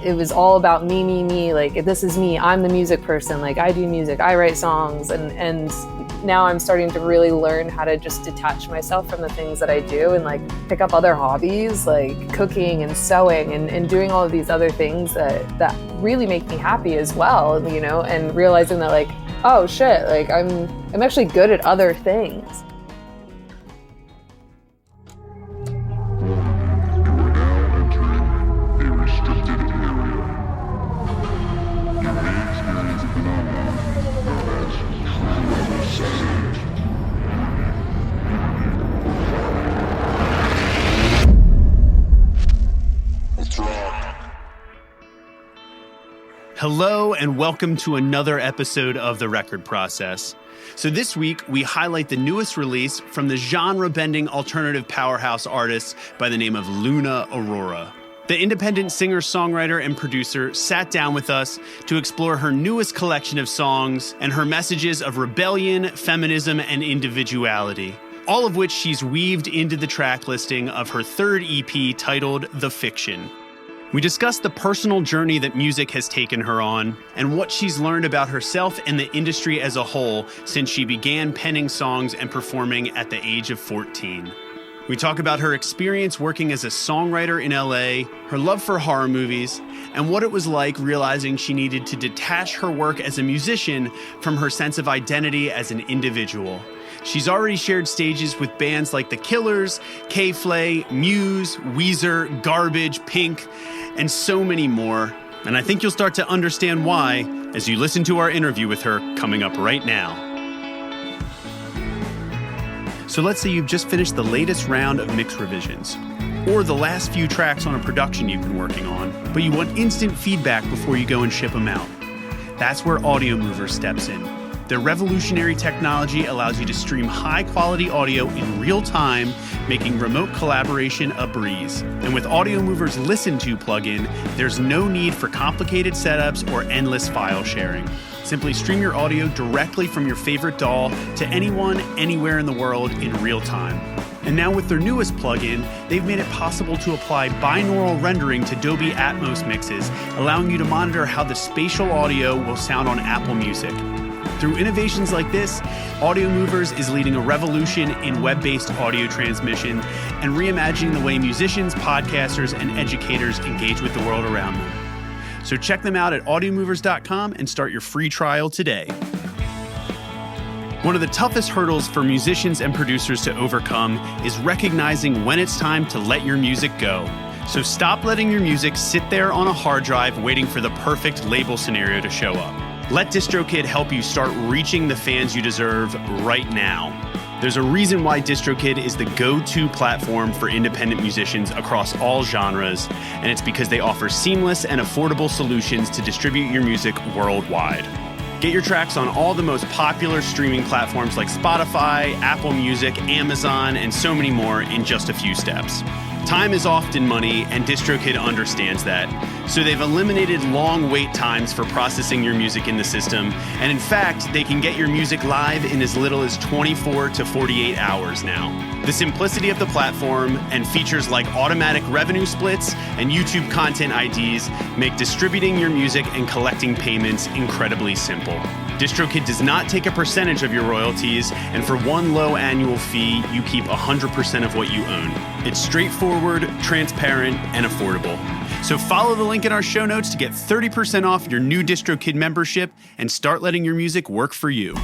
it was all about me, like, this is me, I'm the music person, like, I do music, I write songs, and now I'm starting to really learn how to just detach myself from the things that I do and like pick up other hobbies like cooking and sewing and doing all of these other things that really make me happy as well, you know, and realizing that like, oh shit, like I'm actually good at other things. Hello and welcome to another episode of The Record Process. So this week, we highlight the newest release from the genre-bending alternative powerhouse artist by the name of Luna Aurora. The independent singer-songwriter and producer sat down with us to explore her newest collection of songs and her messages of rebellion, feminism, and individuality, all of which she's weaved into the track listing of her third EP titled The Fiction. We discuss the personal journey that music has taken her on and what she's learned about herself and the industry as a whole since she began penning songs and performing at the age of 14. We talk about her experience working as a songwriter in LA, her love for horror movies, and what it was like realizing she needed to detach her work as a musician from her sense of identity as an individual. She's already shared stages with bands like The Killers, K-Flay, Muse, Weezer, Garbage, Pink, and so many more. And I think you'll start to understand why as you listen to our interview with her coming up right now. So let's say you've just finished the latest round of mix revisions, or the last few tracks on a production you've been working on, but you want instant feedback before you go and ship them out. That's where Audio Mover steps in. Their revolutionary technology allows you to stream high-quality audio in real time, making remote collaboration a breeze. And with Audio Mover's Listen To plugin, there's no need for complicated setups or endless file sharing. Simply stream your audio directly from your favorite DAW to anyone, anywhere in the world in real time. And now with their newest plugin, they've made it possible to apply binaural rendering to Dolby Atmos mixes, allowing you to monitor how the spatial audio will sound on Apple Music. Through innovations like this, Audio Movers is leading a revolution in web-based audio transmission and reimagining the way musicians, podcasters, and educators engage with the world around them. So check them out at audiomovers.com and start your free trial today. One of the toughest hurdles for musicians and producers to overcome is recognizing when it's time to let your music go. So stop letting your music sit there on a hard drive waiting for the perfect label scenario to show up. Let DistroKid help you start reaching the fans you deserve right now. There's a reason why DistroKid is the go-to platform for independent musicians across all genres, and it's because they offer seamless and affordable solutions to distribute your music worldwide. Get your tracks on all the most popular streaming platforms like Spotify, Apple Music, Amazon, and so many more in just a few steps. Time is often money, and DistroKid understands that. So they've eliminated long wait times for processing your music in the system. And in fact, they can get your music live in as little as 24 to 48 hours now. The simplicity of the platform and features like automatic revenue splits and YouTube content IDs make distributing your music and collecting payments incredibly simple. DistroKid does not take a percentage of your royalties, and for one low annual fee, you keep 100% of what you own. It's straightforward, transparent, and affordable. So follow the link in our show notes to get 30% off your new DistroKid membership and start letting your music work for you.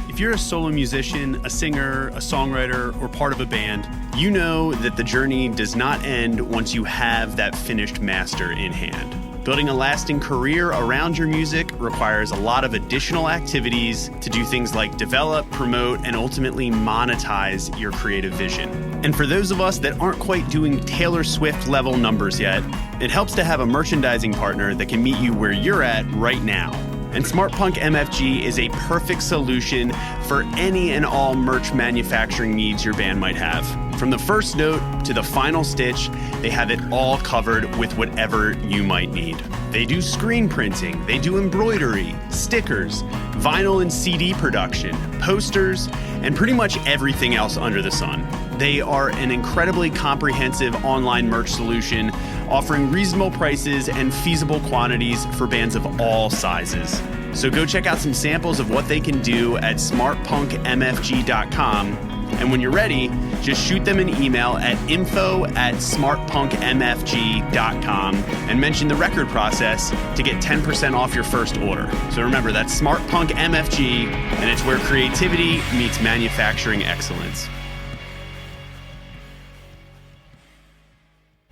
If you're a solo musician, a singer, a songwriter, or part of a band, you know that the journey does not end once you have that finished master in hand. Building a lasting career around your music requires a lot of additional activities to do things like develop, promote, and ultimately monetize your creative vision. And for those of us that aren't quite doing Taylor Swift level numbers yet, it helps to have a merchandising partner that can meet you where you're at right now. And SmartPunk MFG is a perfect solution for any and all merch manufacturing needs your band might have. From the first note to the final stitch, they have it all covered with whatever you might need. They do screen printing, they do embroidery, stickers, vinyl and CD production, posters, and pretty much everything else under the sun. They are an incredibly comprehensive online merch solution, offering reasonable prices and feasible quantities for bands of all sizes. So go check out some samples of what they can do at smartpunkmfg.com. And when you're ready, just shoot them an email at info@smartpunkmfg.com and mention the record process to get 10% off your first order. So remember, that's smartpunkmfg, and it's where creativity meets manufacturing excellence.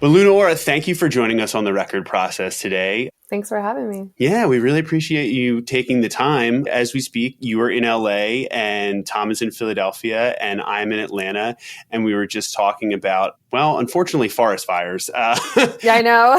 Well, Leonora, thank you for joining us on the record process today. Thanks for having me. Yeah, we really appreciate you taking the time. As we speak, you are in LA and Tom is in Philadelphia and I'm in Atlanta. And we were just talking about, well, unfortunately, forest fires. Yeah, I know.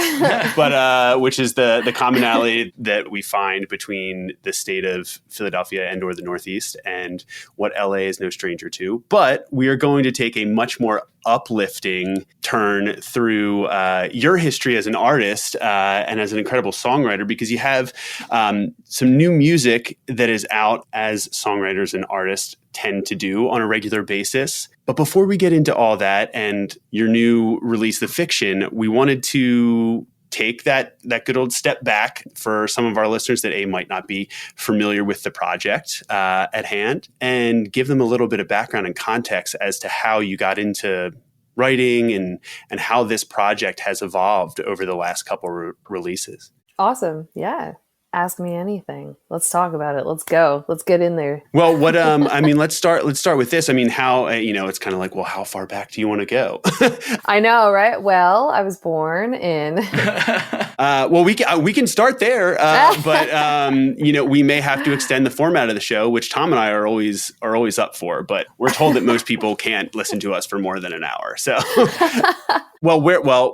But which is the commonality that we find between the state of Philadelphia and or the Northeast, and what LA is no stranger to. But we are going to take a much more uplifting turn through your history as an artist and as an incredible songwriter, because you have some new music that is out, as songwriters and artists tend to do on a regular basis. But before we get into all that and your new release, The Fiction, we wanted to take that good old step back for some of our listeners that might not be familiar with the project at hand, and give them a little bit of background and context as to how you got into writing and how this project has evolved over the last couple releases. Awesome. Yeah. Ask me anything. Let's talk about it. Let's go. Let's get in there. Well, what let's start with this. I mean, how it's kind of like, well, how far back do you want to go? I know, right? Well, I was born in well, we can start there, but we may have to extend the format of the show, which Tom and I are always up for. But we're told that most people can't listen to us for more than an hour. So,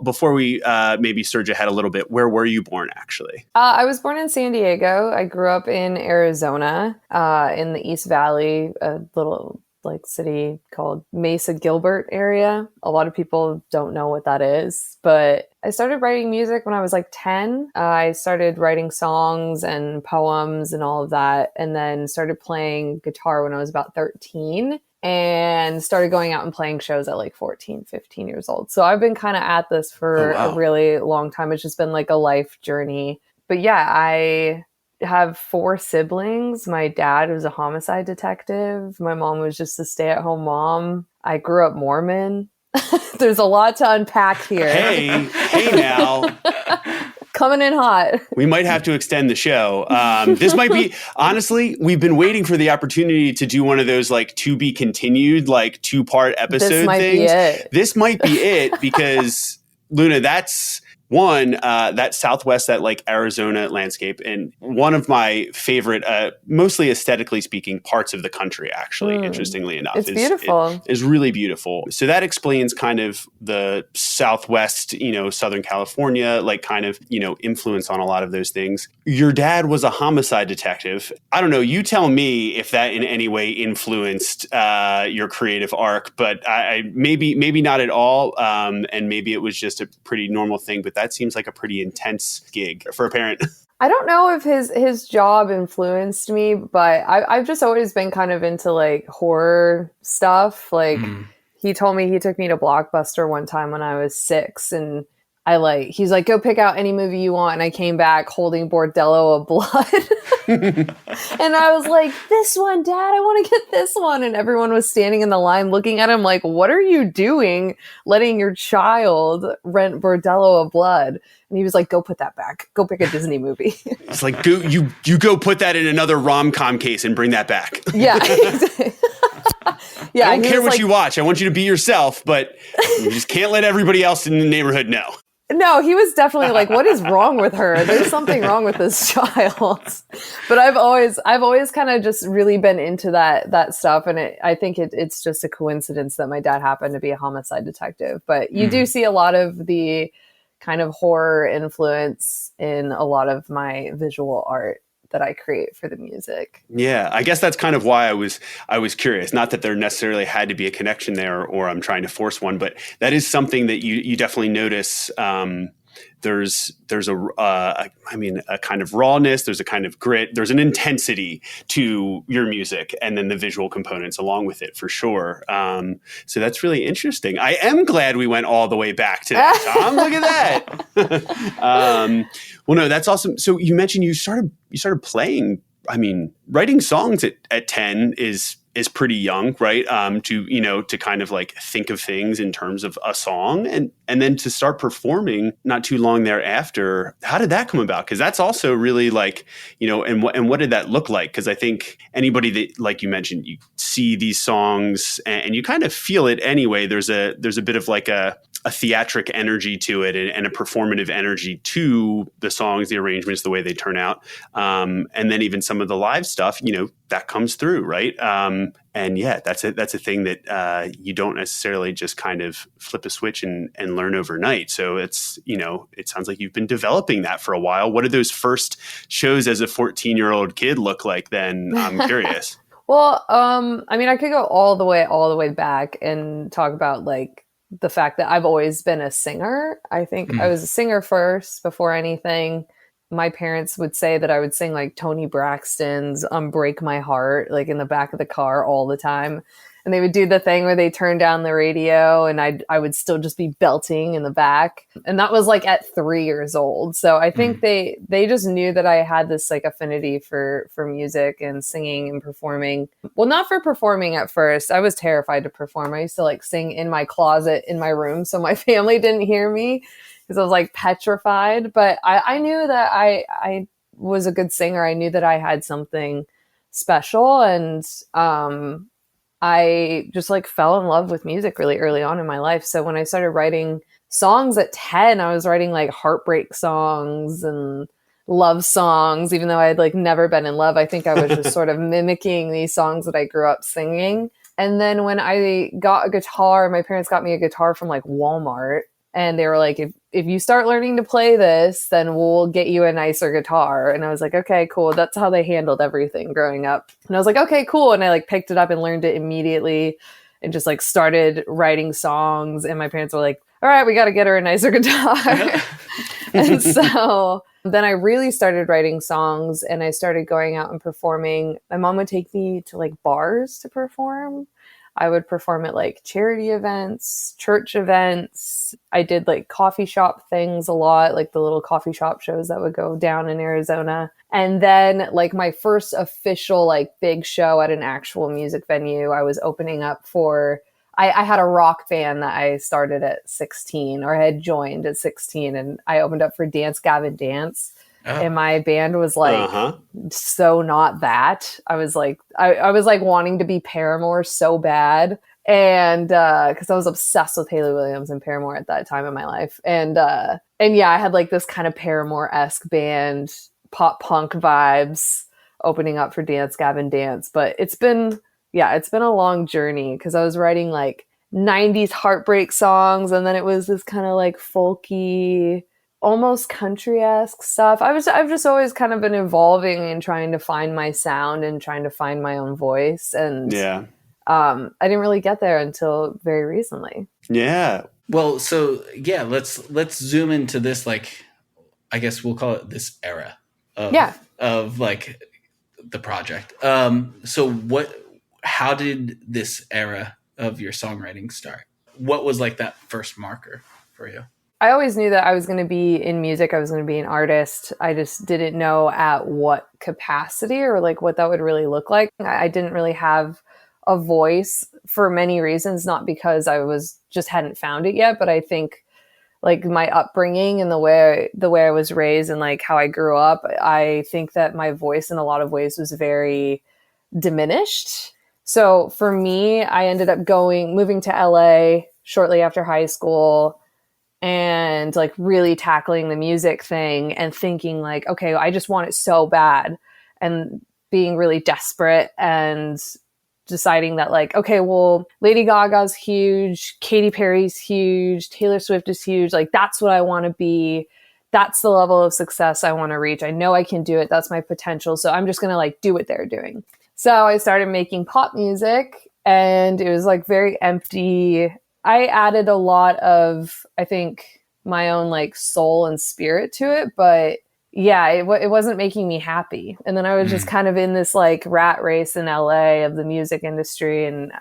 before we maybe surge ahead a little bit, where were you born actually? I was born in San Diego. I grew up in Arizona, in the East Valley, a little city called Mesa Gilbert area. A lot of people don't know what that is, but I started writing music when I was 10. I started writing songs and poems and all of that, and then started playing guitar when I was about 13. And started going out and playing shows at 14, 15 years old. So I've been kind of at this for a really long time. It's just been a life journey. But yeah, I have 4 siblings. My dad was a homicide detective. My mom was just a stay-at-home mom. I grew up Mormon. There's a lot to unpack here. Hey now. Coming in hot. We might have to extend the show. This might be, honestly, we've been waiting for the opportunity to do one of those to be continued, 2-part episode this might things. Be it. This might be it, because Luna, that's one, that Southwest, that Arizona landscape, and one of my favorite, mostly aesthetically speaking, parts of the country, actually, interestingly enough. It's beautiful. It is really beautiful. So that explains kind of the Southwest, Southern California, influence on a lot of those things. Your dad was a homicide detective. I don't know. You tell me if that in any way influenced your creative arc, but I maybe not at all. And maybe it was just a pretty normal thing, but that seems like a pretty intense gig for a parent. I don't know if his job influenced me, but I've just always been kind of into horror stuff. He told me, he took me to Blockbuster one time when I was 6, and he's like, go pick out any movie you want. And I came back holding Bordello of Blood. And I was like, this one, Dad, I want to get this one. And everyone was standing in the line looking at him like, what are you doing letting your child rent Bordello of Blood? And he was like, go put that back. Go pick a Disney movie. It's like, you go put that in another rom-com case and bring that back. Yeah. Yeah. I don't care what you watch. I want you to be yourself, but you just can't let everybody else in the neighborhood know. No, he was definitely like, what is wrong with her? There's something wrong with this child. But I've always kind of just really been into that stuff. And I think it's just a coincidence that my dad happened to be a homicide detective. But you do see a lot of the kind of horror influence in a lot of my visual art that I create for the music. Yeah, I guess that's kind of why I was curious. Not that there necessarily had to be a connection there, or I'm trying to force one, but that is something that you definitely notice there's a kind of rawness, there's a kind of grit, there's an intensity to your music, and then the visual components along with it, for sure. So that's really interesting. I am glad we went all the way back to that, Tom. Look at that. Well, no, that's awesome. So you mentioned you started playing. I mean, writing songs at 10 is pretty young, right? To kind of like think of things in terms of a song, and then to start performing not too long thereafter. How did that come about? Because that's also really like, and what did that look like? Because I think anybody that, like you mentioned, you see these songs and you kind of feel it anyway. There's a bit of like a theatric energy to it, and a performative energy to the songs, the arrangements, the way they turn out. And then even some of the live stuff, that comes through, right? And yeah, that's a thing that you don't necessarily just kind of flip a switch and learn overnight. So it's, it sounds like you've been developing that for a while. What did those first shows as a 14-year-old kid look like then? I'm curious. Well, I could go all the way back and talk about like the fact that I've always been a singer. I think I was a singer first before anything. My parents would say that I would sing like Toni Braxton's Break My Heart, like in the back of the car all the time. And they would do the thing where they turn down the radio and I would still just be belting in the back. And that was like at 3 years old. So I think they just knew that I had this like affinity for music and singing and performing. Well, not for performing at first. I was terrified to perform. I used to like sing in my closet in my room so my family didn't hear me, because I was like petrified. But I knew that I was a good singer. I knew that I had something special. And I just like fell in love with music really early on in my life. So when I started writing songs at 10, I was writing like heartbreak songs and love songs, even though I had like never been in love. I think I was just sort of mimicking these songs that I grew up singing. And then when I got a guitar, my parents got me a guitar from like Walmart. And they were like, if you start learning to play this, then we'll get you a nicer guitar. And I was like, okay, cool. That's how they handled everything growing up. And I was like, okay, cool. And I like picked it up and learned it immediately and just like started writing songs. And my parents were like, all right, we got to get her a nicer guitar. And so then I really started writing songs and I started going out and performing. My mom would take me to like bars to perform. I would perform at like charity events, church events. I did like coffee shop things a lot, like the little coffee shop shows that would go down in Arizona. And then like my first official like big show at an actual music venue, I was opening up for, I had a rock band that I started at 16 or had joined at 16, and I opened up for Dance Gavin Dance. And my band was like, so not that. I was like, I was like wanting to be Paramore so bad. And, cause I was obsessed with Haley Williams and Paramore at that time in my life. And yeah, I had like this kind of Paramore-esque band, pop punk vibes opening up for Dance Gavin Dance. But it's been a long journey, cause I was writing like 90s heartbreak songs. And then it was this kind of like folky, almost country-esque stuff. I've just always kind of been evolving and trying to find my sound and trying to find my own voice. And I didn't really get there until very recently. Yeah. Well, so yeah, let's zoom into this, like, I guess we'll call it this era of like the project. So how did this era of your songwriting start? What was like that first marker for you? I always knew that I was going to be in music. I was going to be an artist. I just didn't know at what capacity or like what that would really look like. I didn't really have a voice for many reasons, not because I hadn't found it yet, but I think like my upbringing and the way I was raised and like how I grew up, I think that my voice in a lot of ways was very diminished. So for me, I ended up moving to LA shortly after high school, and like really tackling the music thing and thinking like, okay, I just want it so bad, and being really desperate and deciding that like, okay, well, Lady Gaga's huge, Katy Perry's huge, Taylor Swift is huge. Like, that's what I want to be. That's the level of success I want to reach. I know I can do it. That's my potential. So I'm just going to like do what they're doing. So I started making pop music, and it was like very empty. I added a lot of, I think, my own like soul and spirit to it. But yeah, it wasn't making me happy. And then I was just kind of in this like rat race in LA of the music industry and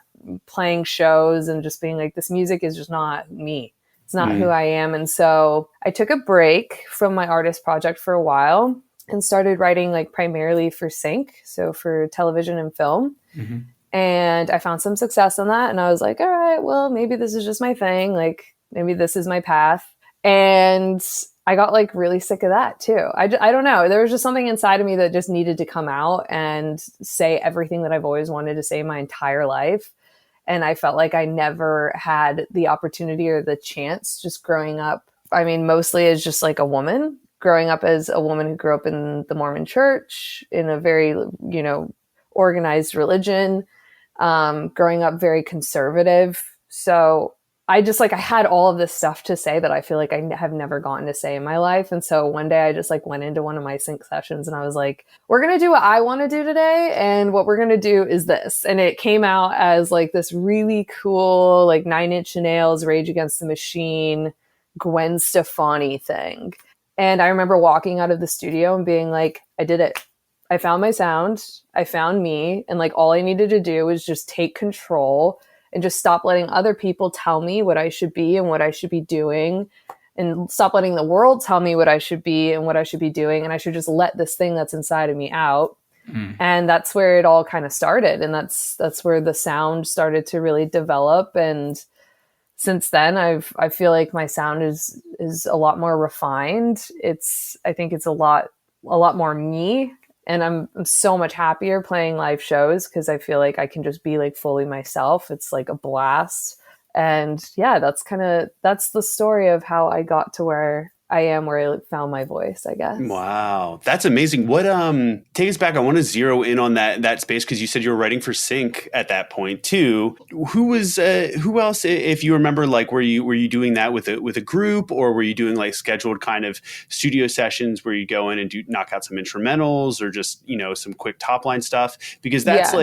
playing shows and just being like, this music is just not me. It's not who I am. And so I took a break from my artist project for a while and started writing like primarily for sync. So for television and film. And I found some success in that. And I was like, all right, well, maybe this is just my thing. Like maybe this is my path. And I got like really sick of that too. I don't know. There was just something inside of me that just needed to come out and say everything that I've always wanted to say my entire life. And I felt like I never had the opportunity or the chance just growing up. I mean, mostly as just like a woman, growing up as a woman who grew up in the Mormon church, in a very, you know, organized religion, growing up very conservative. So I just like, I had all of this stuff to say that I feel like I have never gotten to say in my life. And so one day I just like went into one of my sync sessions and I was like, we're going to do what I want to do today. And what we're going to do is this. And it came out as like this really cool, like 9 Inch Nails, Rage Against the Machine, Gwen Stefani thing. And I remember walking out of the studio and being like, I did it. I found my sound. I found me. And like, all I needed to do was just take control and just stop letting other people tell me what I should be and what I should be doing, and stop letting the world tell me what I should be and what I should be doing. And I should just let this thing that's inside of me out. And that's where it all kind of started. And that's where the sound started to really develop. And since then I feel like my sound is a lot more refined. I think it's a lot more me. And I'm so much happier playing live shows because I feel like I can just be like fully myself. It's like a blast. And yeah, that's the story of how I got to where I am, where I found my voice, I guess. Wow. That's amazing. What, take us back. I want to zero in on that space, because you said you were writing for sync at that point too. Who else, if you remember, like, were you doing that with a group, or were you doing like scheduled kind of studio sessions where you go in and knock out some instrumentals or just, you know, some quick top line stuff? Because that's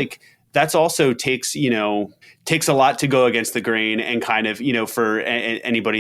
that's also takes a lot to go against the grain, and kind of, you know, for anybody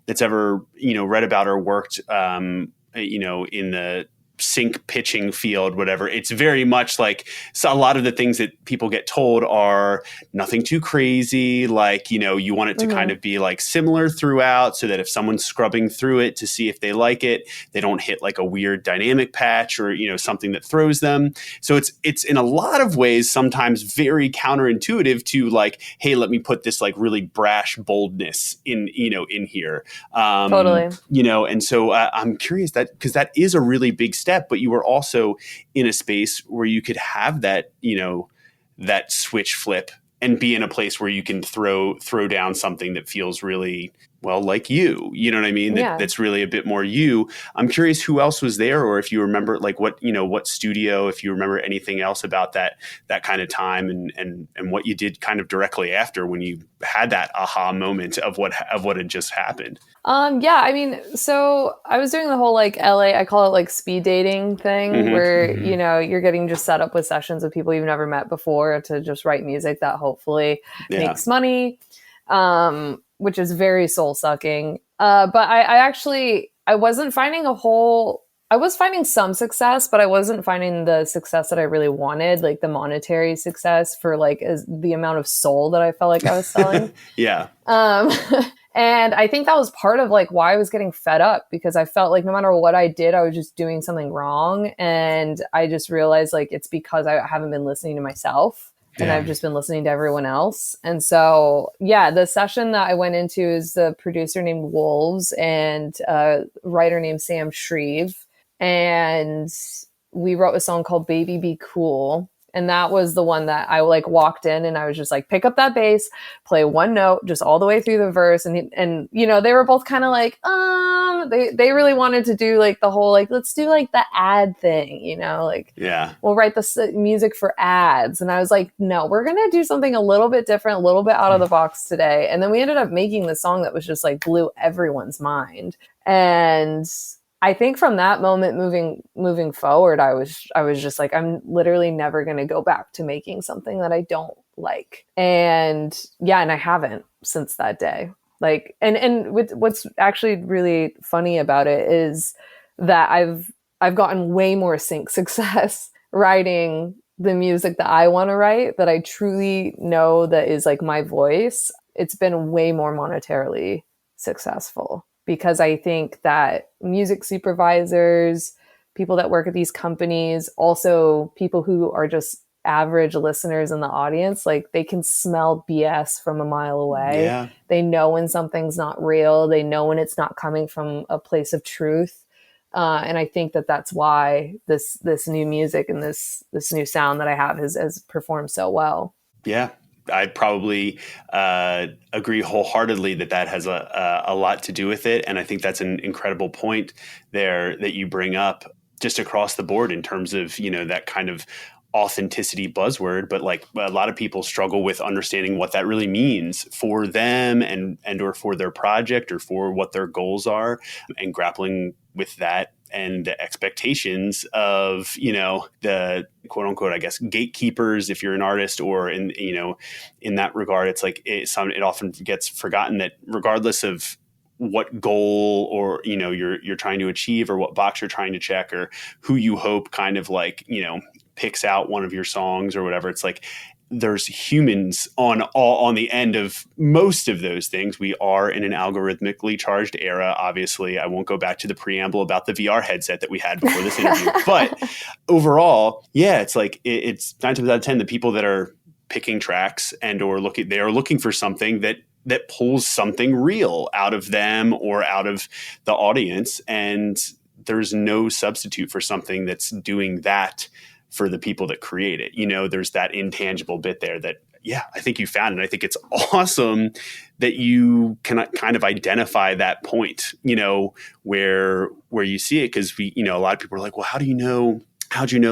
that's ever, you know, read about or worked, you know, in the sync pitching field, whatever. It's very much like, so a lot of the things that people get told are nothing too crazy. Like, you know, you want it to kind of be like similar throughout, so that if someone's scrubbing through it to see if they like it, they don't hit like a weird dynamic patch or, you know, something that throws them. So it's in a lot of ways sometimes very counterintuitive to like, hey, let me put this like really brash boldness in here. Totally. You know, and so I'm curious because that is a really big step, but you were also in a space where you could have that, you know, that switch flip and be in a place where you can throw down something that feels really, well, like you know what I mean? That's really a bit more you. I'm curious who else was there, or if you remember like what studio, if you remember anything else about that kind of time, and what you did kind of directly after when you had that aha moment of what had just happened. Yeah, I mean, so I was doing the whole like LA, I call it like speed dating thing, where, you know, you're getting just set up with sessions with people you've never met before to just write music that hopefully makes money. Which is very soul sucking. But I wasn't finding I was finding some success, but I wasn't finding the success that I really wanted, like the monetary success for like the amount of soul that I felt like I was selling. Yeah. And I think that was part of like why I was getting fed up, because I felt like no matter what I did, I was just doing something wrong. And I just realized like it's because I haven't been listening to myself. And I've just been listening to everyone else. And so, yeah, the session that I went into is the producer named Wolves and a writer named Sam Shreve. And we wrote a song called Baby Be Cool. And that was the one that I like walked in and I was just like, pick up that bass, play one note, just all the way through the verse. And you know, they were both kind of like, they really wanted to do like the whole, like, let's do like the ad thing, you know, like, we'll write the music for ads. And I was like, no, we're going to do something a little bit different, a little bit out of the box today. And then we ended up making the song that was just like blew everyone's mind. And I think from that moment moving forward, I was just like, I'm literally never going to go back to making something that I don't like. And yeah, and I haven't since that day. Like, and with what's actually really funny about it is that I've gotten way more sync success writing the music that I want to write, that I truly know that is like my voice. It's been way more monetarily successful, because I think that music supervisors, people that work at these companies, also people who are just average listeners in the audience, like they can smell BS from a mile away. Yeah. They know when something's not real. They know when it's not coming from a place of truth. And I think that that's why this new music and this new sound that I have has performed so well. Yeah. I probably agree wholeheartedly that has a lot to do with it. And I think that's an incredible point there that you bring up just across the board in terms of, you know, that kind of authenticity buzzword, but like a lot of people struggle with understanding what that really means for them and or for their project or for what their goals are, and grappling with that and the expectations of, you know, the quote unquote, I guess, gatekeepers, if you're an artist, or in, you know, in that regard, it's like it often gets forgotten that regardless of what goal or, you know, you're trying to achieve, or what box you're trying to check, or who you hope kind of like, you know, picks out one of your songs or whatever, it's like there's humans on the end of most of those things. We are in an algorithmically charged era. Obviously, I won't go back to the preamble about the VR headset that we had before this interview, but overall, yeah, it's like it's 9 times out of 10 the people that are picking tracks and or they are looking for something that pulls something real out of them or out of the audience, and there's no substitute for something that's doing that for the people that create it. You know, there's that intangible bit there that, yeah, I think you found it. I think it's awesome that you can kind of identify that point, you know, where you see it. Cause we, you know, a lot of people are like, well, how'd you know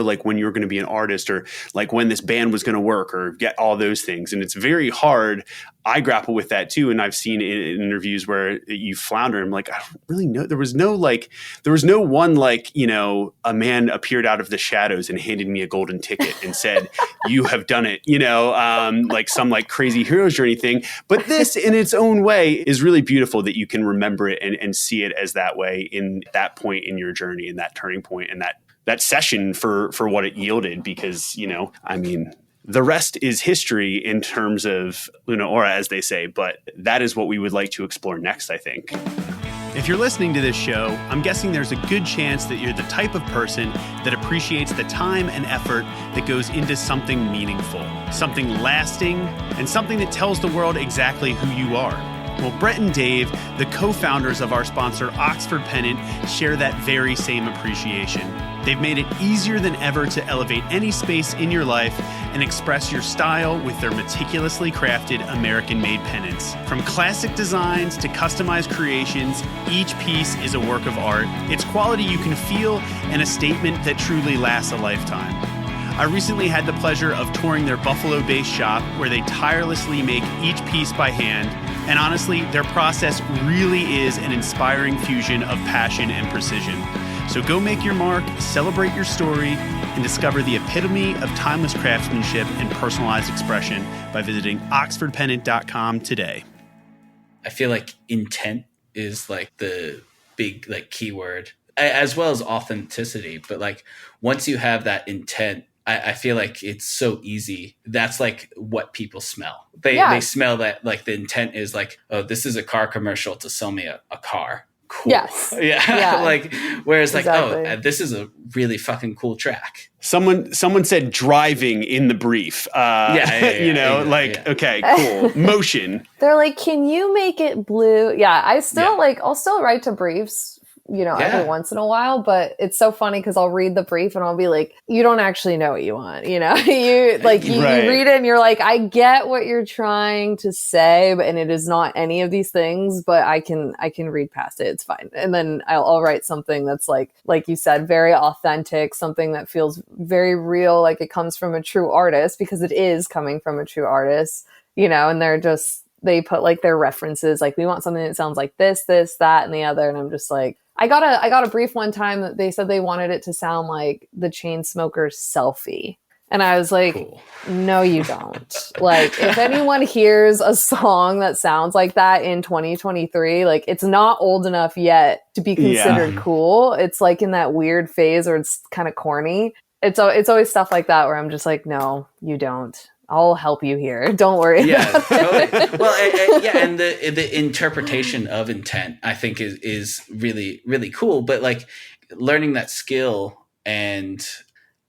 like when you were going to be an artist, or like when this band was going to work, or get all those things. And it's very hard. I grapple with that too. And I've seen in interviews where you flounder. I'm like, I don't really know. There was no one, like, you know, a man appeared out of the shadows and handed me a golden ticket and said, you have done it, you know, like some like crazy heroes or anything. But this in its own way is really beautiful that you can remember it and see it as that way in that point in your journey, and that turning point, and that session for what it yielded. Because, you know, I mean, the rest is history in terms of Luna Aura, as they say, but that is what we would like to explore next, I think. If you're listening to this show, I'm guessing there's a good chance that you're the type of person that appreciates the time and effort that goes into something meaningful, something lasting, and something that tells the world exactly who you are. Well, Brett and Dave, the co-founders of our sponsor, Oxford Pennant, share that very same appreciation. They've made it easier than ever to elevate any space in your life and express your style with their meticulously crafted American-made pennants. From classic designs to customized creations, each piece is a work of art. It's quality you can feel and a statement that truly lasts a lifetime. I recently had the pleasure of touring their Buffalo-based shop, where they tirelessly make each piece by hand. And honestly, their process really is an inspiring fusion of passion and precision. So go make your mark, celebrate your story, and discover the epitome of timeless craftsmanship and personalized expression by visiting oxfordpennant.com today. I feel like intent is like the big like keyword, as well as authenticity. But like once you have that intent, I feel like it's so easy. That's like what people smell. They smell that, like the intent is like, oh, this is a car commercial to sell me a car. Cool. Yes. Yeah. Like, whereas exactly. like, oh, this is a really fucking cool track. Someone said driving in the brief. Okay, cool. Motion. They're like, can you make it blue? Yeah. I'll still write to briefs, you know, every once in a while, but it's so funny because I'll read the brief and I'll be like, you don't actually know what you want, you know, you read it and you're like, I get what you're trying to say, and it is not any of these things, but I can read past it. It's fine. And then I'll write something that's like you said, very authentic, something that feels very real, like it comes from a true artist, because it is coming from a true artist, you know, and they put like their references, like we want something that sounds like this, that, and the other. And I'm just like, I got a brief one time that they said they wanted it to sound like the Chainsmokers Selfie. And I was like, Cool. no, you don't. Like, if anyone hears a song that sounds like that in 2023, like, it's not old enough yet to be considered cool. It's like in that weird phase where it's kind of corny. It's always stuff like that where I'm just like, no, you don't. I'll help you here. Don't worry. Yeah, totally. Well, yeah, and the interpretation of intent, I think, is really, really cool. But like learning that skill, and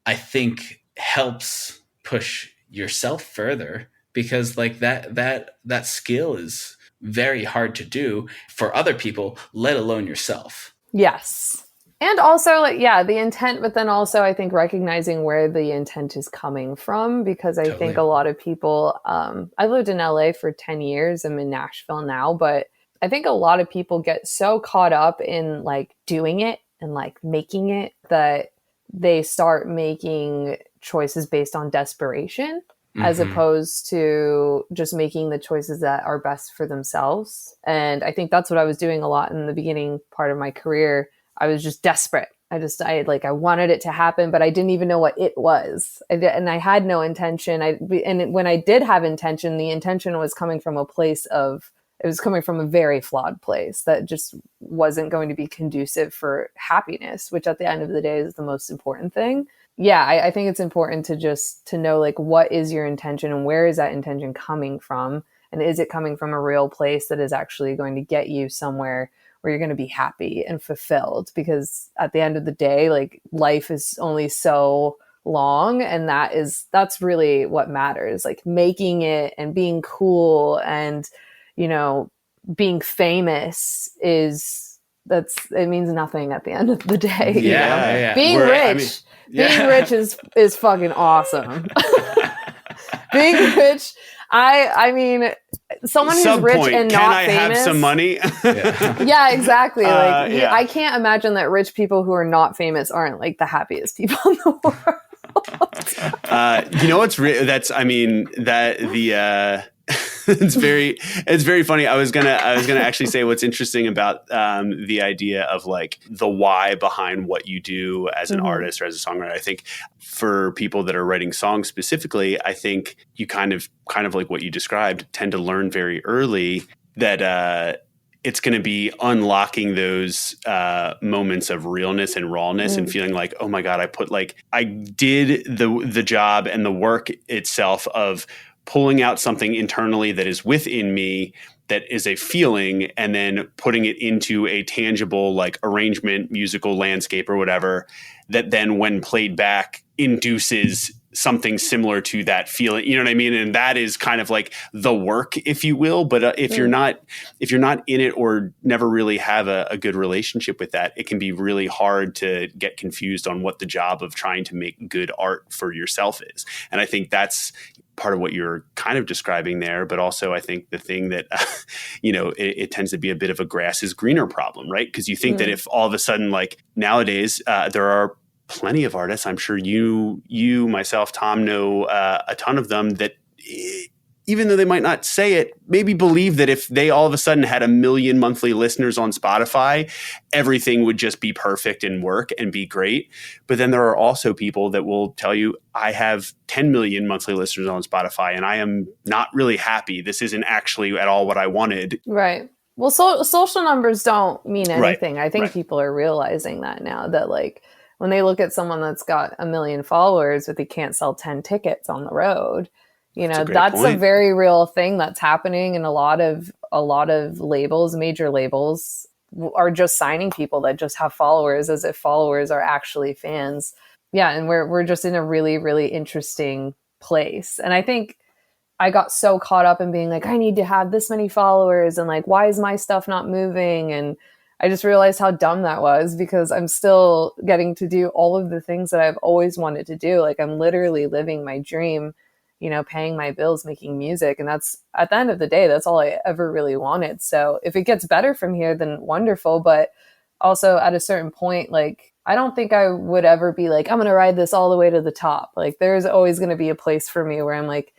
I think helps push yourself further, because like that skill is very hard to do for other people, let alone yourself. Yes. And also, like, yeah, the intent, but then also I think recognizing where the intent is coming from, because I think a lot of people, I lived in LA for 10 years. I'm in Nashville now, but I think a lot of people get so caught up in like doing it and like making it that they start making choices based on desperation, as opposed to just making the choices that are best for themselves. And I think that's what I was doing a lot in the beginning part of my career. I was just desperate. I wanted it to happen, but I didn't even know what it was. And I had no intention. And when I did have intention, the intention was coming from it was coming from a very flawed place that just wasn't going to be conducive for happiness, which at the end of the day is the most important thing. Yeah, I think it's important to know like, what is your intention and where is that intention coming from? And is it coming from a real place that is actually going to get you somewhere where you're going to be happy and fulfilled? Because at the end of the day, like, life is only so long, and that's really what matters. Like, making it and being cool and, you know, being famous it means nothing at the end of the day. Yeah. Being rich is fucking awesome. Being rich, I mean, someone who's rich and not famous. Can I have some money? Yeah, exactly. I can't imagine that rich people who are not famous aren't like the happiest people in the world. You know what's it's very funny. I was gonna actually say what's interesting about the idea of like the why behind what you do as an artist or as a songwriter. I think for people that are writing songs specifically, I think you kind of like what you described, tend to learn very early that it's going to be unlocking those moments of realness and rawness and feeling like, oh my God, I did the job and the work itself of pulling out something internally that is within me, that is a feeling, and then putting it into a tangible like arrangement, musical landscape or whatever, that then when played back induces something similar to that feeling. You know what I mean? And that is kind of like the work, if you will. But if you're not in it or never really have a good relationship with that, it can be really hard to get confused on what the job of trying to make good art for yourself is. And I think that's part of what you're kind of describing there, but also I think the thing that, it tends to be a bit of a grass is greener problem, right? Because you think that if all of a sudden, like nowadays, there are plenty of artists, I'm sure you, myself, Tom know a ton of them that even though they might not say it, maybe believe that if they all of a sudden had 1 million monthly listeners on Spotify, everything would just be perfect and work and be great. But then there are also people that will tell you, I have 10 million monthly listeners on Spotify and I am not really happy. This isn't actually at all what I wanted. Right. Well, social numbers don't mean anything. Right. I think people are realizing that now, that like when they look at someone that's got 1 million followers, but they can't sell 10 tickets on the road, that's a very real thing that's happening. And a lot of labels, major labels, are just signing people that just have followers, as if followers are actually fans. Yeah. And we're just in a really, really interesting place. And I think I got so caught up in being like, I need to have this many followers, and like, why is my stuff not moving? And I just realized how dumb that was, because I'm still getting to do all of the things that I've always wanted to do. Like, I'm literally living my dream, paying my bills, making music. And that's, at the end of the day, that's all I ever really wanted. So if it gets better from here, then wonderful. But also at a certain point, like, I don't think I would ever be like, I'm going to ride this all the way to the top. Like, there's always going to be a place for me where I'm like,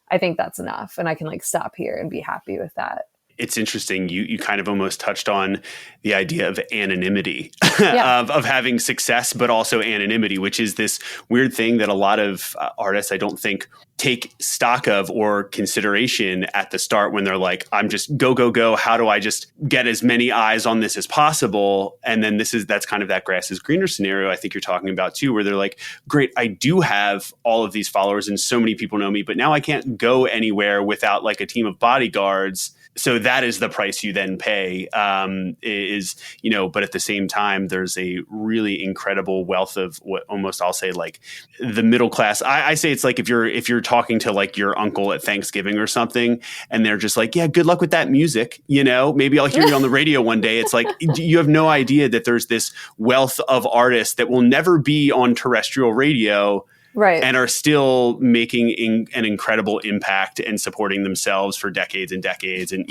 I think that's enough, and I can like stop here and be happy with that. it's interesting. You kind of almost touched on the idea of anonymity, Yeah. of having success, but also anonymity, which is this weird thing that a lot of artists, I don't think, take stock of or consideration at the start when they're like, I'm just go, go, go. How do I just get as many eyes on this as possible? And then that's kind of that grass is greener scenario I think you're talking about too, where they're like, great, I do have all of these followers and so many people know me, but now I can't go anywhere without like a team of bodyguards. So that is the price you then pay, but at the same time, there's a really incredible wealth of what almost I'll say like the middle class. I say it's like if you're talking to like your uncle at Thanksgiving or something, and they're just like, yeah, good luck with that music. Maybe I'll hear you on the radio one day. It's like, you have no idea that there's this wealth of artists that will never be on terrestrial radio. Right. And are still making an incredible impact and supporting themselves for decades and decades. And,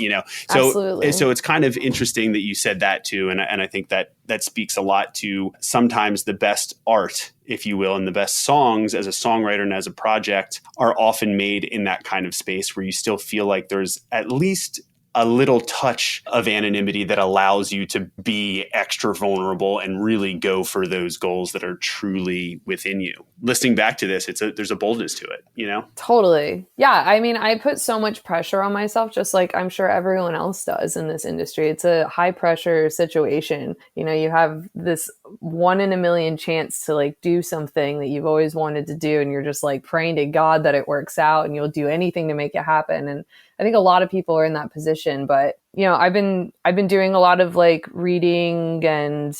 Absolutely. So it's kind of interesting that you said that too. And I think that speaks a lot to sometimes the best art, if you will, and the best songs as a songwriter and as a project are often made in that kind of space where you still feel like there's at least a little touch of anonymity that allows you to be extra vulnerable and really go for those goals that are truly within you. Listening back to this, there's a boldness to it, Totally. Yeah. I mean, I put so much pressure on myself, just like I'm sure everyone else does in this industry. It's a high pressure situation. You have this 1 in a million chance to like do something that you've always wanted to do. And you're just like praying to God that it works out and you'll do anything to make it happen. And I think a lot of people are in that position, but I've been doing a lot of like reading and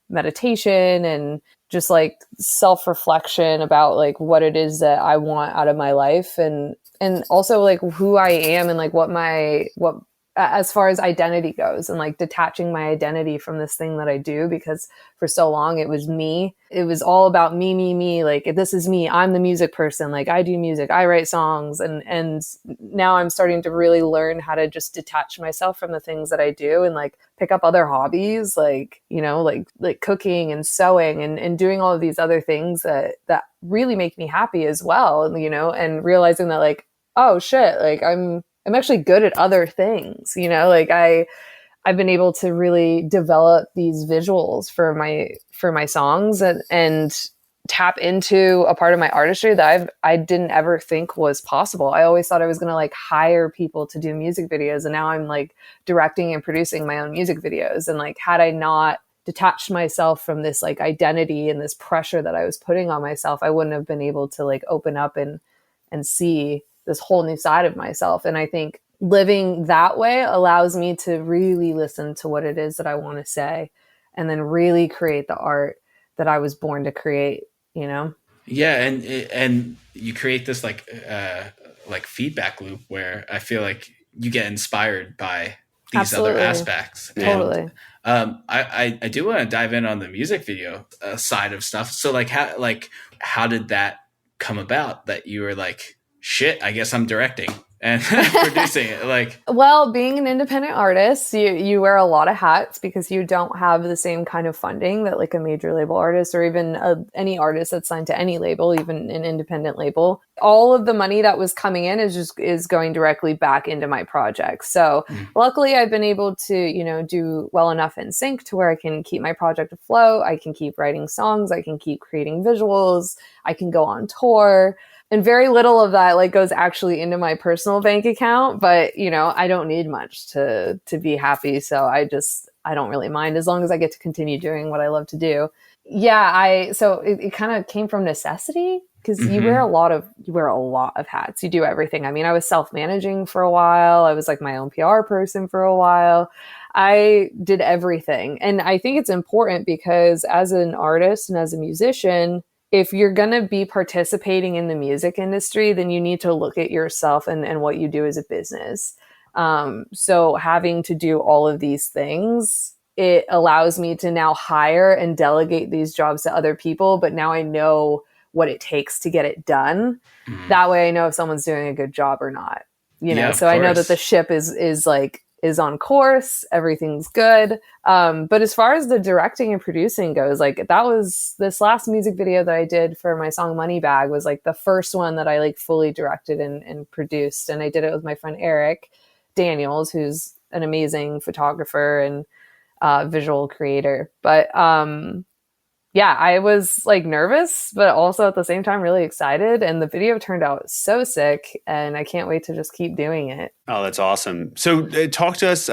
meditation and just like self-reflection about like what it is that I want out of my life and also like who I am and like what as far as identity goes and like detaching my identity from this thing that I do, because for so long it was me. It was all about me, like this is me. I'm the music person. Like I do music, I write songs. And now I'm starting to really learn how to just detach myself from the things that I do and like pick up other hobbies, like, like cooking and sewing and doing all of these other things that really make me happy as well. And realizing that like, oh shit, like I'm actually good at other things, like I've been able to really develop these visuals for my songs and tap into a part of my artistry that I didn't ever think was possible. I always thought I was going to like hire people to do music videos. And now I'm like directing and producing my own music videos. And like, had I not detached myself from this like identity and this pressure that I was putting on myself, I wouldn't have been able to like open up and see this whole new side of myself. And I think living that way allows me to really listen to what it is that I want to say and then really create the art that I was born to create, Yeah. And you create this like feedback loop where I feel like you get inspired by these Absolutely. other aspects. Totally. And, I do want to dive in on the music video side of stuff. So how did that come about that you were like, shit, I guess I'm directing and producing it? Like, well, being an independent artist, you wear a lot of hats because you don't have the same kind of funding that like a major label artist or even any artist that's signed to any label, even an independent label. All of the money that was coming in is going directly back into my project. So luckily I've been able to, do well enough in sync to where I can keep my project afloat. I can keep writing songs. I can keep creating visuals. I can go on tour. And very little of that like goes actually into my personal bank account, but I don't need much to be happy. So I don't really mind as long as I get to continue doing what I love to do. Yeah, so it kind of came from necessity because you wear a lot of hats. You do everything. I mean, I was self-managing for a while. I was like my own PR person for a while. I did everything. And I think it's important because as an artist and as a musician, if you're going to be participating in the music industry, then you need to look at yourself and what you do as a business. So having to do all of these things, it allows me to now hire and delegate these jobs to other people. But now I know what it takes to get it done. That way I know if someone's doing a good job or not. So I know that the ship is on course, everything's good. But as far as the directing and producing goes, like that was this last music video that I did for my song Money Bag was like the first one that I like fully directed and produced. And I did it with my friend Eric Daniels, who's an amazing photographer and visual creator. But yeah, I was like nervous, but also at the same time really excited. And the video turned out so sick, and I can't wait to just keep doing it. Oh, that's awesome. So talk to us.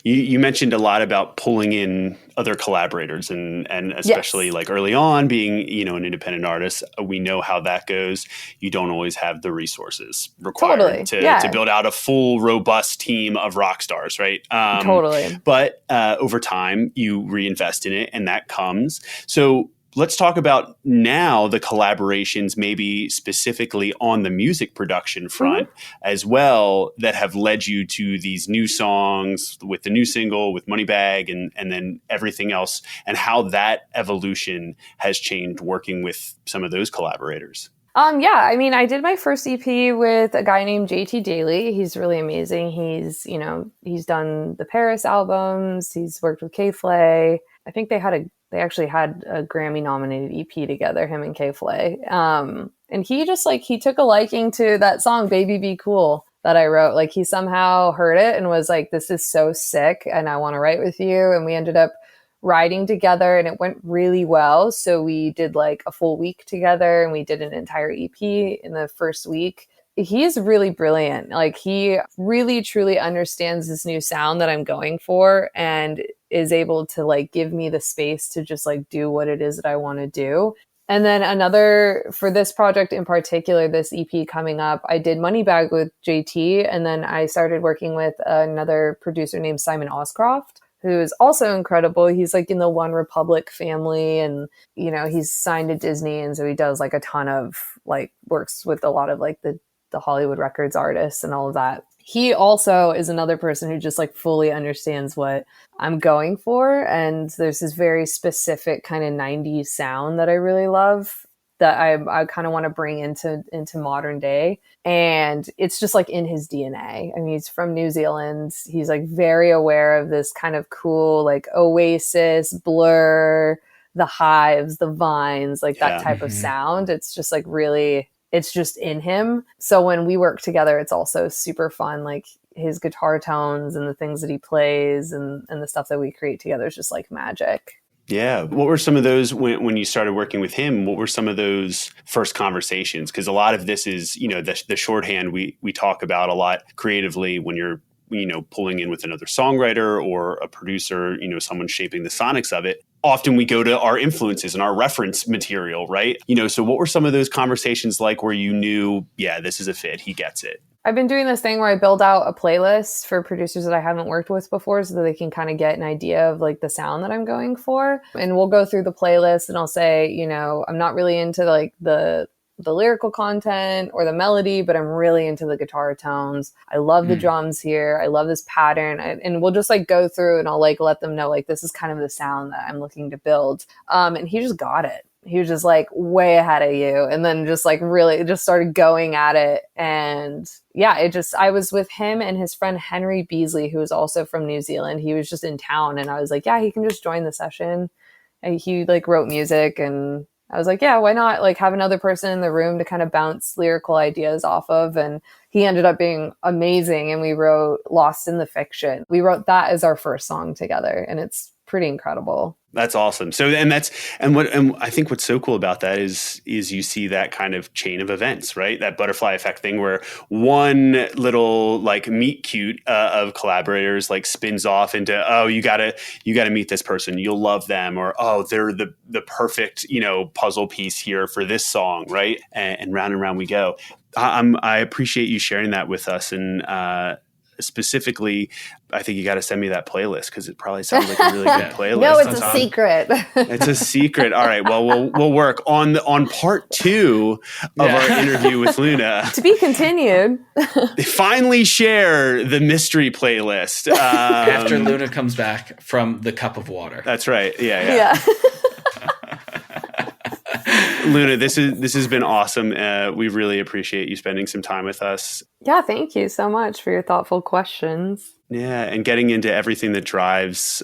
You mentioned a lot about pulling in other collaborators and especially Yes. like early on being, an independent artist, we know how that goes. You don't always have the resources required to build out a full, robust team of rock stars, right? Totally. But over time, you reinvest in it, and that comes. So let's talk about now the collaborations, maybe specifically on the music production front as well, that have led you to these new songs with the new single, with Moneybag, and then everything else, and how that evolution has changed working with some of those collaborators. Yeah, I mean, I did my first EP with a guy named JT Daly. He's really amazing. He's done the Paris albums. He's worked with K-Flay. I think they actually had a Grammy nominated EP together, him and K-Flay. And he took a liking to that song, Baby Be Cool, that I wrote. Like, he somehow heard it and was like, this is so sick and I want to write with you. And we ended up writing together, and it went really well. So we did like a full week together, and we did an entire EP in the first week. He's really brilliant. Like, he really truly understands this new sound that I'm going for, and is able to like give me the space to just like do what it is that I want to do. And then for this project in particular, this EP coming up, I did Moneybag with JT, and then I started working with another producer named Simon Oscroft, who is also incredible. He's like in the One Republic family, and, he's signed to Disney. And so he does like a ton of like works with a lot of like the Hollywood Records artists and all of that. He also is another person who just like fully understands what I'm going for. And there's this very specific kind of 90s sound that I really love, that I kind of want to bring into modern day. And it's just like in his DNA. I mean, he's from New Zealand. He's like very aware of this kind of cool, like Oasis, Blur, the Hives, the Vines, like that type of sound. It's just like really, it's just in him. So when we work together, it's also super fun. Like, his guitar tones and the things that he plays and the stuff that we create together is just like magic. Yeah. What were some of those when you started working with him? What were some of those first conversations? Because a lot of this is, the shorthand we talk about a lot creatively when you're, pulling in with another songwriter or a producer, someone shaping the sonics of it. Often we go to our influences and our reference material, right? So what were some of those conversations like where you knew, yeah, this is a fit, he gets it? I've been doing this thing where I build out a playlist for producers that I haven't worked with before, so that they can kind of get an idea of like the sound that I'm going for. And we'll go through the playlist, and I'll say, I'm not really into like the lyrical content or the melody, but I'm really into the guitar tones. I love the drums here. I love this pattern. And we'll just like go through, and I'll like let them know like this is kind of the sound that I'm looking to build. And he just got it. He was just like way ahead of you, and then just like really just started going at it. And yeah, I was with him and his friend Henry Beasley, who is also from New Zealand. He was just in town, and I was like, yeah, he can just join the session. And he like wrote music, and I was like, yeah, why not like have another person in the room to kind of bounce lyrical ideas off of. And he ended up being amazing. And we wrote Lost in the Fiction. We wrote that as our first song together, and it's pretty incredible. That's awesome. So, and I think what's so cool about that is you see that kind of chain of events, right? That butterfly effect thing where one little like meet cute of collaborators like spins off into, oh, you gotta meet this person, you'll love them, or oh, they're the perfect puzzle piece here for this song, right? And round we go. I appreciate you sharing that with us, and specifically, I think you got to send me that playlist because it probably sounds like a really good playlist. No, it's a secret. It's a secret. All right. Well, we'll work on part 2 of our interview with Luna. To be continued. They finally share the mystery playlist after Luna comes back from the cup of water. That's right. Yeah. Luna, this has been awesome. We really appreciate you spending some time with us. Yeah, thank you so much for your thoughtful questions. Yeah, and getting into everything that drives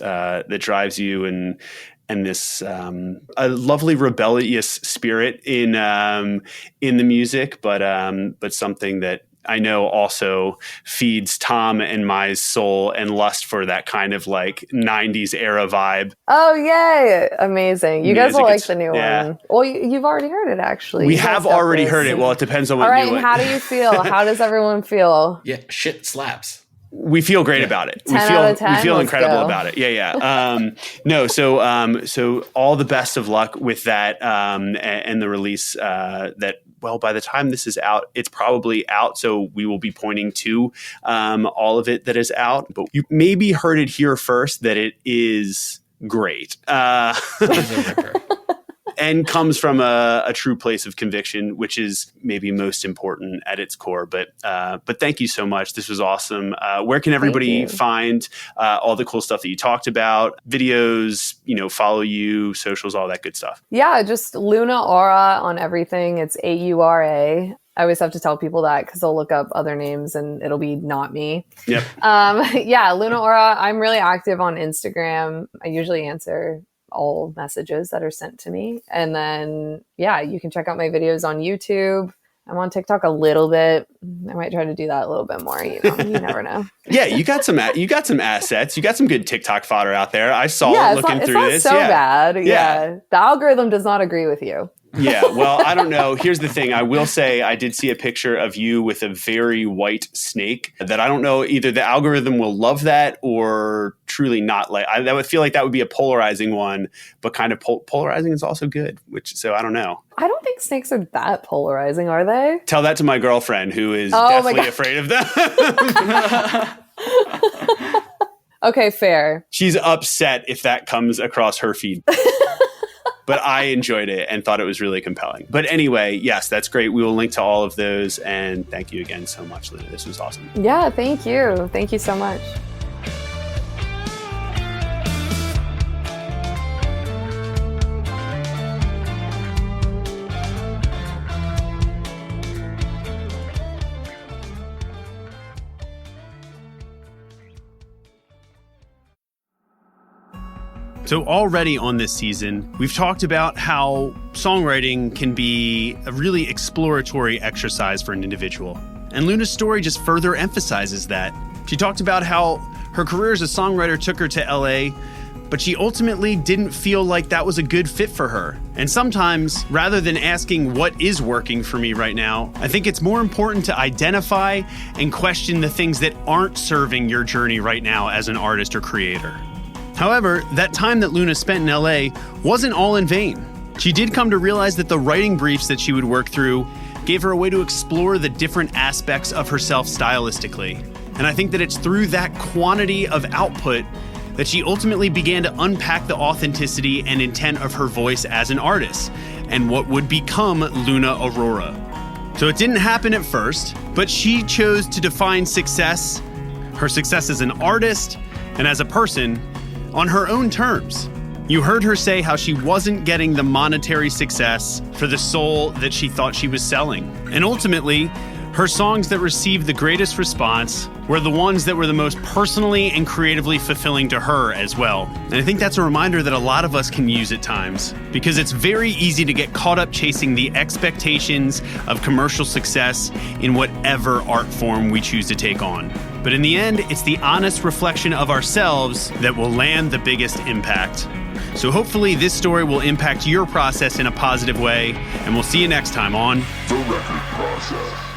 you and this a lovely rebellious spirit in the music, but something that I know also feeds Tom and my soul and lust for that kind of like 90s era vibe. Oh, yay. Amazing. You guys will like the new one. Well, you've already heard it, actually. We have already heard it. Well, it depends on what All right, and how do you feel? How does everyone feel? Yeah, shit slaps. We feel great about it. 10 out of 10, we feel incredible go. about it. Yeah. No, so all the best of luck with that and the release that, well, by the time this is out, it's probably out. So we will be pointing to all of it that is out. But you maybe heard it here first that it is great. And comes from a true place of conviction, which is maybe most important at its core. But thank you so much. This was awesome. Where can everybody find all the cool stuff that you talked about? Videos, follow you, socials, all that good stuff. Yeah, just Luna Aura on everything. It's AURA. I always have to tell people that because they'll look up other names and it'll be not me. Yep. Luna Aura. I'm really active on Instagram. I usually answer all messages that are sent to me. And then, you can check out my videos on YouTube. I'm on TikTok a little bit. I might try to do that a little bit more. You never know. Yeah, you got some assets. You got some good TikTok fodder out there. I saw it looking through this. It's not so bad. Yeah. The algorithm does not agree with you. Yeah, well, I don't know. Here's the thing. I will say I did see a picture of you with a very white snake that I don't know, either the algorithm will love that or truly not like. I would feel like that would be a polarizing one, but kind of polarizing is also good, so I don't know. I don't think snakes are that polarizing, are they? Tell that to my girlfriend who is definitely afraid of them. Okay, fair. She's upset if that comes across her feed. But I enjoyed it and thought it was really compelling. But anyway, yes, that's great. We will link to all of those. And thank you again so much, Luna. This was awesome. Yeah, thank you. Thank you so much. So already on this season, we've talked about how songwriting can be a really exploratory exercise for an individual. And Luna's story just further emphasizes that. She talked about how her career as a songwriter took her to LA, but she ultimately didn't feel like that was a good fit for her. And sometimes, rather than asking what is working for me right now, I think it's more important to identify and question the things that aren't serving your journey right now as an artist or creator. However, that time that Luna spent in LA wasn't all in vain. She did come to realize that the writing briefs that she would work through gave her a way to explore the different aspects of herself stylistically. And I think that it's through that quantity of output that she ultimately began to unpack the authenticity and intent of her voice as an artist and what would become Luna Aurora. So it didn't happen at first, but she chose to define success, her success as an artist and as a person, on her own terms. You heard her say how she wasn't getting the monetary success for the soul that she thought she was selling. And ultimately, her songs that received the greatest response were the ones that were the most personally and creatively fulfilling to her as well. And I think that's a reminder that a lot of us can use at times, because it's very easy to get caught up chasing the expectations of commercial success in whatever art form we choose to take on. But in the end, it's the honest reflection of ourselves that will land the biggest impact. So hopefully this story will impact your process in a positive way, and we'll see you next time on The Record Process.